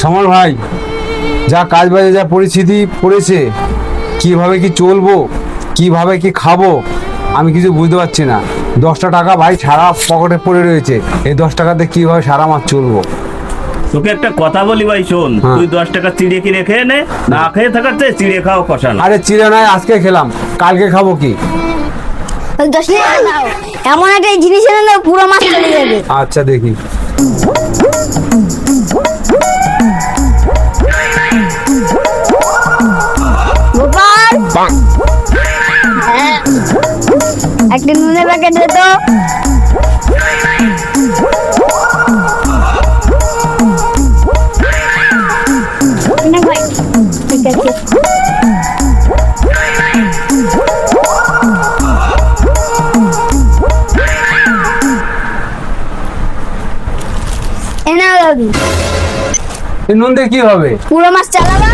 সমর ভাই, যা কাজ বাজে যা পরিস্থিতি পড়েছে, কিভাবে কি চলবো, কিভাবে কি খাবো, আমি কিছু বুঝতে পারছি না। 10টা টাকা ভাই সারা পকেটে পড়ে রয়েছে, এই 10 টাকাতে কিভাবে সারা মাস চলবো? তোকে একটা কথা বলি ভাই, শোন। হ্যাঁ। তুই 10 টাকা চিড়ে কিনে খেয়ে নে, না খেয়ে থাকার চেয়ে চিড়ে খাওয়া কষা না। আরে চিড়ে নয়, আজকে খেলাম, কালকে খাবো কি? ওই 10 টাকা দাও, এমন একটা জিনিস এনে দাও পুরো মাস চলে যাবে। আচ্ছা দেখি। গোপাল, হ্যাঁ, একটা নুনের প্যাকেট দে তো। না ভাই, ঠিক আছে। এই নুন দিয়ে কি হবে? পুরো মাস চালাবা।